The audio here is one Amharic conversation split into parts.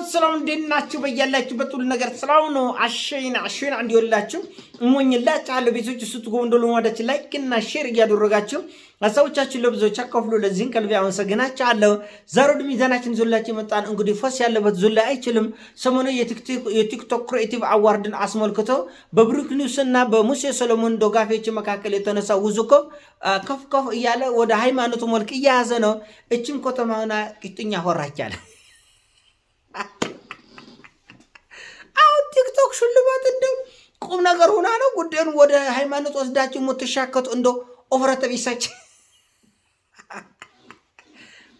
ሰላም እንዴናችሁ? በያላችሁበት ሁሉ ነገር ሰላም ነው። አሸይና እንዲወላችሁ እሞኝላችኋለሁ። ቤቶች ስትጎ እንደሉ ወዳችን ላይክ እና ሼር እያደረጋችሁ ሀሳቦቻችሁን ለብዙዎች አካፍሉ። ለዚህን ከልቤ አመሰግናችኋለሁ። ዛሬ ወደ ሚዛናችን ዞላችሁ መጣን። እንግዲህ ፎስ ያለበት ዞላ አይችልም። ሰሞኑ የቲክቶክ ክሬቲቭ አዋርድን አስመልክቶ በብሩክ ኒውስ እና በሙሴ ሰሎሞን ደጋፊዎች መካከል የተነሳው ውዝግብ ከፍ እያለ ወደ ሃይማኖቱ መልክ እየያዘ ነው። እችን ከተማውና ቂጥኛ ሆራቻለ ቲክቶክ ሽልማት እንደው ቁም ነገር ሆና ነው ጉዳዩን ወደ ሃይማኖት ወስዳችሁ የምትሻከቱ እንደው ኦፍረተ ቢሳች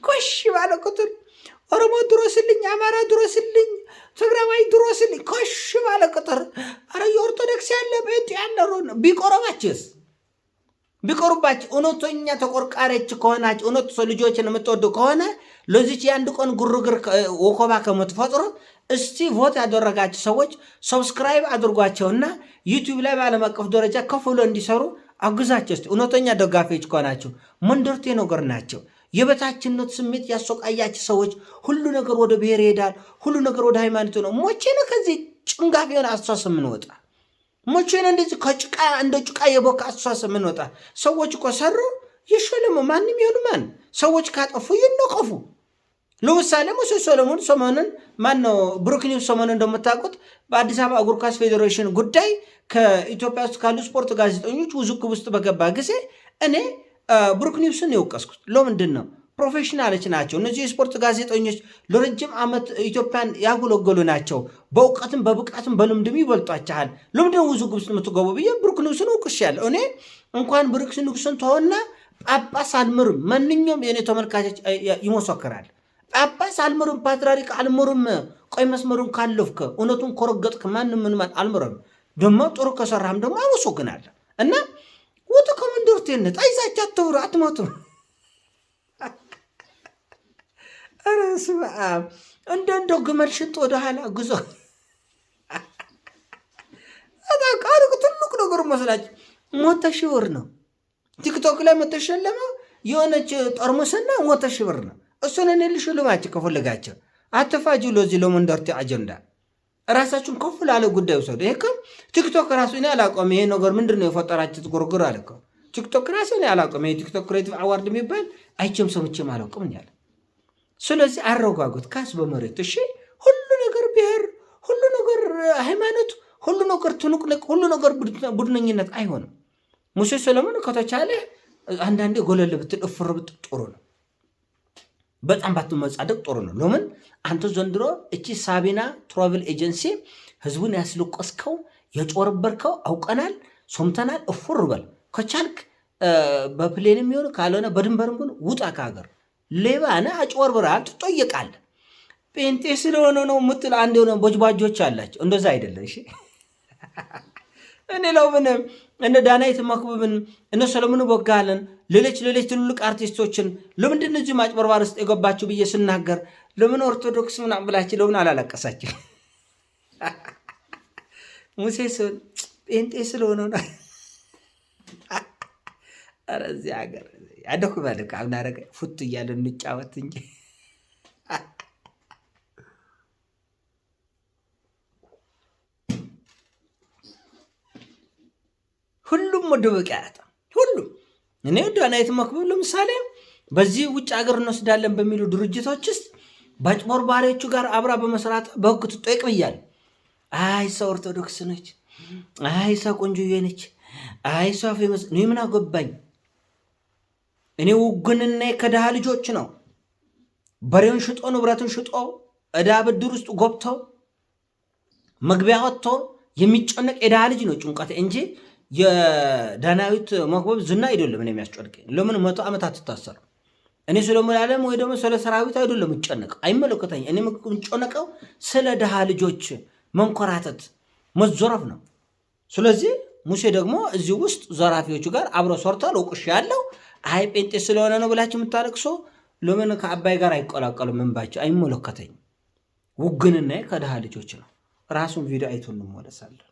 ኮሽ ባለ ቁጥር ኦሮሞ ድሮስልኝ፣ አማራ ድሮስልኝ፣ ትግራዋይ ድሮስልኝ ኮሽ ባለ ቁጥር አረ የኦርቶዶክስ ያለ ቤት ያለው ቢቆርባችሁ እውነተኛ ተቆርቋሪዎች ከሆናችሁ እውነት ልጆችን የምትወዱ ከሆነ ለዚች የአንድ ቀን ግርግር ወከባ ከምትፈጥሩ እስቲ ቮት ያደረጋችሁ ሰዎች ሰብስክራይብ አድርጓቸውና ዩቲዩብ ላይ በዓለም አቀፍ ደረጃ ከፍ ብሎ እንዲሰሩ አግዛቸው። እስቲ እውነተኛ ደጋፊዎች ከሆናችሁ መንደርቴ ነገር ናቸው። የበታችነት ስሜት ያሰቃያችሁ ሰዎች ሁሉ ነገር ወደ ብሔር ይሄዳል፣ ሁሉ ነገር ወደ ሃይማኖት ነው። ሞቼ ነው ከዚህ ጭንጋፍ የሆነ አስተሳሰብ የምንወጣ? ሞቼ ነው እንደዚህ ከጭቃ እንደ ጭቃ የቦካ አስተሳሰብ የምንወጣ? ሰዎች እኮ ሰሩ ይሸለሙ፣ ማንም ይሁን ማን። ሰዎች ካጠፉ ይነቀፉ። ለምሳሌ ሙሴ ሰሎሞን ሰሞኑን ማነው ብሩክ ኒውስ ሰሞኑን እንደምታውቁት በአዲስ አበባ እግር ኳስ ፌዴሬሽን ጉዳይ ከኢትዮጵያ ውስጥ ካሉ ስፖርት ጋዜጠኞች ውዝግብ ውስጥ በገባ ጊዜ እኔ ብሩክ ኒውስን የወቀስኩት ለምንድን ነው? ፕሮፌሽናሎች ናቸው እነዚህ የስፖርት ጋዜጠኞች፣ ለረጅም ዓመት ኢትዮጵያን ያገለገሉ ናቸው። በእውቀትም በብቃትም በልምድም ይበልጧችኋል። ለምንድን ውዝግብ ውስጥ የምትገቡ ብዬ ብሩክ ኒውስን ወቅሻለሁ። እኔ እንኳን ብሩክ ኒውስን ተሆና ጳጳስ አልምርም። ማንኛውም የእኔ ተመልካቾች ይመሰክራል። ጳጳስ አልምርም፣ ፓትርያርክ አልምርም። ቆይ መስመሩን ካለፍከ እውነቱን ኮረገጥክ ማንም አልምርም። ደግሞ ጥሩ ከሰራህም ደግሞ አመሰግናለሁ። እና ወጡ ከመንደርቴነት አይዛችሁ አትብሩ፣ አትሞቱም። ኧረ ስማ እንደው ግመል ሽጥ ወደ ኋላ ጉዞ አጣቃሪቁ ትልቅ ነገር መስላችሁ 100,000 ብር ነው። ቲክቶክ ላይ መተሸለመው የሆነች ጠርሙስና 100,000 ብር ነው። እሱን እኔ ልሽልማችሁ ከፈለጋችሁ አትፋጁ። ለዚህ ለመንደርቴ አጀንዳ ራሳችሁን ከፍ ላለ ጉዳይ ውሰዱ። ይሄ ቲክቶክ ራሱ እኔ አላውቀውም። ይሄ ነገር ምንድነው የፈጠራችሁት ጉርጉር አለ እኮ ቲክቶክ ራሱ እኔ አላውቀውም። ይሄ ቲክቶክ ክሬቲቭ አዋርድ የሚባል አይቼም ሰምቼም አላውቅም ያለ። ስለዚህ አረጋጉት ካስ በመሬት እሺ። ሁሉ ነገር ብሔር፣ ሁሉ ነገር ሃይማኖት፣ ሁሉ ነገር ትንቅንቅ፣ ሁሉ ነገር ቡድነኝነት አይሆንም። ሙሴ ሰሎሞን ከተቻለ አንዳንዴ ጎለል ብትል እፍር ብትል ጥሩ ነው። በጣም ባትመጻደቅ ጥሩ ነው። ለምን አንተ ዘንድሮ እቺ ሳቢና ትራቨል ኤጀንሲ ህዝቡን ያስለቆስከው የጮርበርከው አውቀናል፣ ሶምተናል። እፍር በል ከቻልክ በፕሌንም ይሁን ካልሆነ በድንበርም ይሁን ውጣ ከሀገር። ሌባ ነህ፣ አጭበርብረሃል፣ ትጠየቃለህ። ጴንጤ ስለሆነ ነው የምትል አንድ የሆነ ቦጅባጆች አላቸው። እንደዛ አይደለም እሺ። እኔ ለምን እነ ዳናይት መክብብን እነ ሰሎሞን ቦጋለን ሌሎች ትልልቅ አርቲስቶችን ለምንድን እዚህ ማጭበርባር ውስጥ የገባችሁ ብዬ ስናገር ለምን ኦርቶዶክስ ምናምን ብላችሁ ለምን አላለቀሳችሁ? ሙሴ ጴንጤ ስለሆነ ነው። ኧረ እዚህ ሀገር ያደኩ ባልክ አሁን አረገ ፉት እያለ እንጫወት እንጂ ሁሉም መደበቂያ ያጣ ሁሉም። እኔ ዳናይት መክብብ ለምሳሌ በዚህ ውጭ ሀገር እንወስዳለን በሚሉ ድርጅቶች ውስጥ በአጭበርባሪዎቹ ጋር አብራ በመስራት በህግ ትጠይቅ ብያለሁ። አይ ሰው ኦርቶዶክስ ነች፣ አይ ሰው ቆንጆዬ ነች፣ አይ ሰው ፌመስ ነው። ምን አገባኝ? እኔ ውግንና ከድሃ ልጆች ነው። በሬውን ሽጦ ንብረቱን ሽጦ ዕዳ ብድር ውስጥ ጎብተው መግቢያ ወጥቶ የሚጨነቅ የድሃ ልጅ ነው ጭንቀት እንጂ የዳናዊት መክብብ ዝና አይደለም። እኔ የሚያስጨንቀኝ ለምን 100 ዓመት አትታሰር? እኔ ስለመላለም ወይ ደግሞ ስለ ሰራዊት አይደለም የምጨነቀው፣ አይመለከተኝ። እኔ የምጨነቀው ስለ ድሃ ልጆች መንኮራተት መዘረፍ ነው። ስለዚህ ሙሴ ደግሞ እዚህ ውስጥ ዘራፊዎቹ ጋር አብሮ ሰርቷል። ወቅሽ ያለው አይ ጴንጤ ስለሆነ ነው ብላችሁ የምታለቅሶ ለምን ከአባይ ጋር አይቆላቀሉም? እንባቸው አይመለከተኝ። ውግንና ከድሃ ልጆች ነው። ራሱን ቪዲዮ አይቶ እንመለሳለን።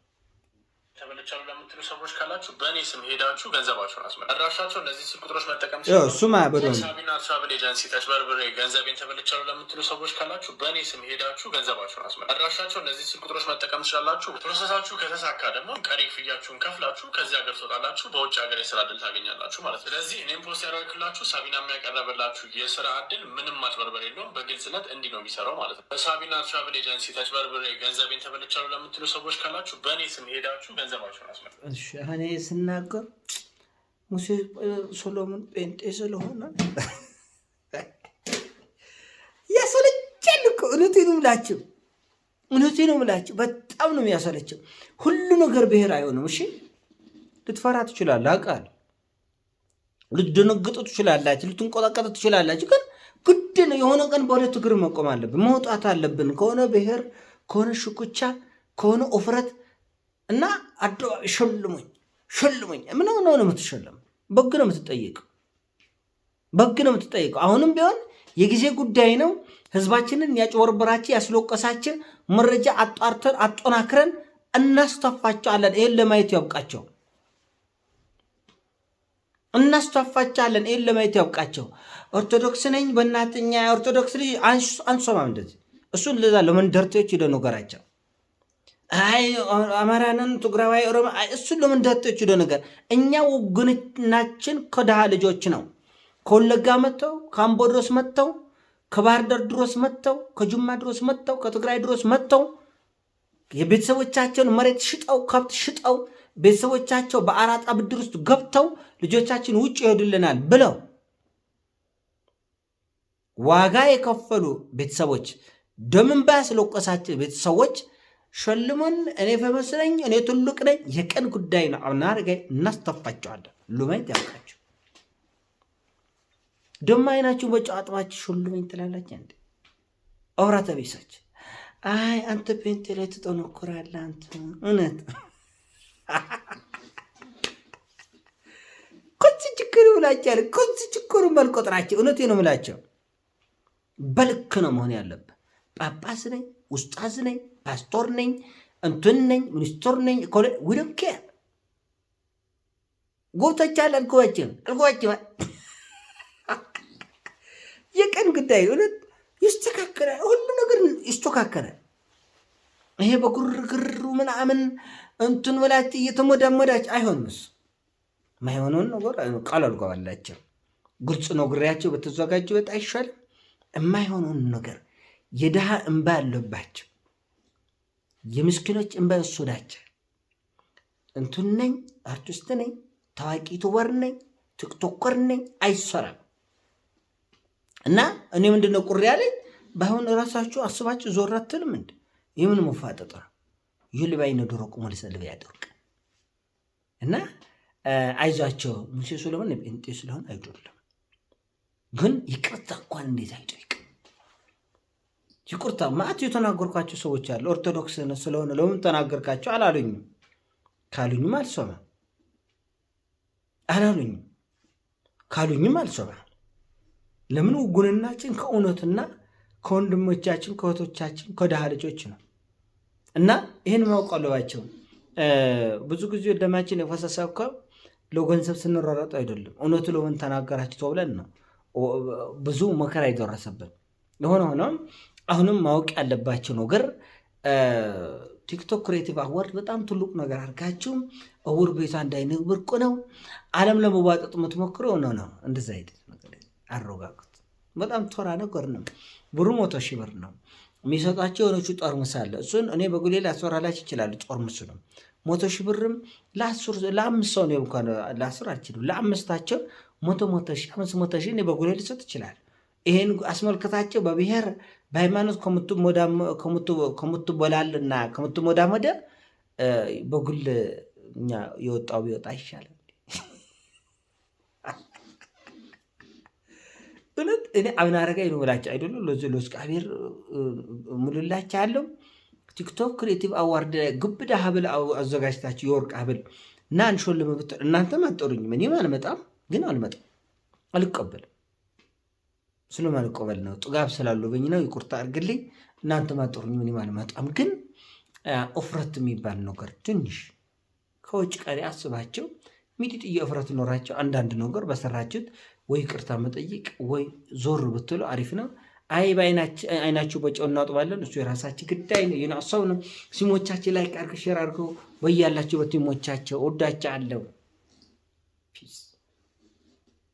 ተበለቻሉ ለምትሉ ለምትሉ ሰዎች ካላችሁ በእኔ ስም ሄዳችሁ ገንዘባችሁን አስመ አድራሻቸው እነዚህ ስልክ ቁጥሮች መጠቀም ሳቢና ትራቭል ኤጀንሲ ተጭበርብሬ ገንዘቤን ተበልቻለሁ ለምትሉ ሰዎች ካላችሁ በእኔ ስም ሄዳችሁ ገንዘባችሁን አስመ አድራሻቸው እነዚህ ስልክ ቁጥሮች መጠቀም ትችላላችሁ። ፕሮሰሳችሁ ከተሳካ ደግሞ ቀሪ ክፍያችሁን ከፍላችሁ ከዚህ ሀገር ትወጣላችሁ። በውጭ ሀገር የስራ እድል ታገኛላችሁ ማለት ነው። ስለዚህ እኔም ፖስት ያደረግላችሁ ሳቢና የሚያቀረበላችሁ የስራ እድል ምንም ማጭበርበር የለውም። በግልጽነት እንዲህ ነው የሚሰራው ማለት ነው። በሳቢና ትራቭል ኤጀንሲ ተጭበርብሬ ገንዘቤን ተበልቻለሁ ለምትሉ ሰዎች ካላችሁ በእኔ ስም ሄዳችሁ ገንዘባችሁን አስመ እኔ ስናገር ሙሴ ሶሎሞን ጴንጤ ስለሆነ ያሰለቻል እኮ። እውነቴን ነው የምላችሁ፣ በጣም ነው የሚያሰለችው። ሁሉ ነገር ብሔር አይሆንም። እሺ ልትፈራ ትችላለህ፣ አውቃለሁ። ልትደነግጡ ትችላላችሁ፣ ልትንቆጣቀጡ ትችላላችሁ። ግን ግድ ነው የሆነ ቀን በሁለት እግር መቆም አለብን፣ መውጣት አለብን ከሆነ ብሔር፣ ከሆነ ሽኩቻ፣ ከሆነ ኦፍረት እና አደባባይ ሸልሙኝ ምን ነው የምትሸለም? በግ ነው የምትጠይቀው። አሁንም ቢሆን የጊዜ ጉዳይ ነው። ህዝባችንን ያጭበርበራችሁ ያስለቀሳችሁ መረጃ አጣርተን አጠናክረን እናስተፋቸዋለን። ይሄን ለማየት ያብቃቸው። ኦርቶዶክስ ነኝ በእናትኛ ኦርቶዶክስ ልጅ አንሶማም እንደዚህ እሱን ለዛ ለመንደርቴዎች ሄደ ነገራቸው። አይ አማራንን ትግራዋይ ኦሮሞ እሱን ለመንደርቴዎች ሄደ ነገር። እኛ ውግንናችን ከድሃ ልጆች ነው። ከወለጋ መጥተው ከአምቦ ድረስ መጥተው ከባህር ዳር ድረስ መጥተው ከጅማ ድረስ መጥተው ከትግራይ ድረስ መጥተው የቤተሰቦቻቸውን መሬት ሽጠው ከብት ሽጠው ቤተሰቦቻቸው በአራጣ ብድር ውስጥ ገብተው ልጆቻችን ውጭ ይሄዱልናል ብለው ዋጋ የከፈሉ ቤተሰቦች ደምን ባያስለቀሳቸው ቤተሰቦች ሸልሙን፣ እኔ ፈመስ ነኝ፣ እኔ ትልቅ ነኝ፣ የቀን ጉዳይ ነው። አናርገ እናስተፋቸዋለን። ሉማይት ያልቃቸው ደማ አይናችሁ በጨው አጥባችሁ ሸልሙኝ ትላላችሁ እንዴ? አውራተ ቢሳች አይ አንተ ፔንቴ ላይ ትጠነኩራለህ አንተ እውነት ኮንስ ችግሩ ብላችኋል። ኮንስ ችግሩ መልቆጥራቸው እውነቴ ነው የምላቸው። በልክ ነው መሆን ያለብህ። ጳጳስ ነኝ፣ ውስጣዝ ነኝ፣ ፓስቶር ነኝ፣ እንትን ነኝ፣ ሚኒስትር ነኝ ዊዶን ኬር ጎብቶቻል አልጎባችም የቀን ጉዳይ እውነት ይስተካከላል። ሁሉ ነገር ይስተካከላል። ይሄ በጉርግሩ ምናምን እንትን በላት እየተሞዳሞዳች አይሆንም። እሱ ማይሆነውን ነገር ቃል አልገባላቸው ግልጽ ነው። ግሪያቸው በተዘጋጁ በጣም ይሻላል። የማይሆነውን ነገር የድሃ እንባ ያለባቸው የምስኪኖች እንባ የወሰዳቸው እንትን ነኝ፣ አርቲስት ነኝ፣ ታዋቂ ዩቱበር ነኝ፣ ቲክቶከር ነኝ አይሰራም። እና እኔ ምንድነው ቁር ያለኝ ባይሆን ራሳችሁ አስባችሁ ዞር አትልም እንዴ? የምን መፋጠጥ ነው? ይልባይነ ዶሮቁ መልሰልብ ያደርቅ እና አይዟቸው ሙሴ ሶሎሞን ጴንጤ ስለሆነ አይደለም፣ ግን ይቅርታ እንኳን እንዴት አይጠይቅ? ይቅርታ ማአት የተናገርኳቸው ሰዎች አሉ። ኦርቶዶክስ ስለሆነ ለምን ተናገርካቸው አላሉኝም። ካሉኝም አልሰማም ካሉኝም አልሰማም። ለምን ውጉንናችን ከእውነትና ከወንድሞቻችን ከእህቶቻችን ከድሃ ልጆች ነው። እና ይህን ማወቅ አለባቸው። ብዙ ጊዜ ደማችን የፈሰሰው እኮ ለገንዘብ ስንሯሯጥ አይደለም። እውነቱ ለምን ተናገራችሁ ተብለን ነው ብዙ መከራ ይደረሰብን። ለሆነ ሆኖም አሁንም ማወቅ ያለባቸው ነገር ቲክቶክ ክሬቲቭ አዋርድ በጣም ትልቅ ነገር አድርጋችሁ እውር ቤቷ እንዳይንህ ብርቁ ነው። ዓለም ለመዋጠጥ የምትሞክረው ነው። እንደዛ አይደል ነገር አረጋግጥ። በጣም ተራ ነገር ነው። ብሩ 100,000 ብር ነው የሚሰጣቸው። የሆነቹ ጠርሙስ አለ። እሱን እኔ በጉሌ ላስወራላችሁ ይችላል። ጠርሙስ ነው 100,000 ብርም ለአምስት ሰው ነው እንኳን ለ10 አልችልም። ለአምስታቸው 100,000 እኔ በጉሌ ልሰጥ ይችላል። ይሄን አስመልከታቸው በብሔር በሃይማኖት ከምትቦላልና ከምትሞዳሞደ በጉል እኛ የወጣው ቢወጣ ይሻላል። እውነት እኔ አብና አረጋይ ነው ብላችሁ አይደሉ ለዝቃቤር ሙሉላችሁ ያለው ቲክቶክ ክሬቲቭ አዋርድ ግብዳ ሀብል አዘጋጅታችሁ የወርቅ ሀብል እና አንሾል ለመብት እናንተም አጠሩኝም። እኔም አልመጣም፣ ግን አልቀበልም። ስለማልቀበል ነው ጥጋብ ስላለብኝ ነው። ይቁርታ አድርግልኝ። እናንተም አጠሩኝም፣ እኔም አልመጣም። ግን ኦፍረት የሚባል ነገር ትንሽ ከውጭ ቀሪ አስባቸው ሚጢጥዬ እፍረት ኖራቸው አንዳንድ ነገር በሰራችሁት ወይ ቅርታ መጠይቅ ወይ ዞር ብትሉ አሪፍ ነው። አይ በአይናችሁ በጨው እናጥባለን፣ እሱ የራሳችሁ ጉዳይ ነው። የናሰው ነው። ሲሞቻችሁ ላይ ቃርክ ሼር አድርገው በያላችሁ በቲሞቻቸው ወዳቻ አለው ፒስ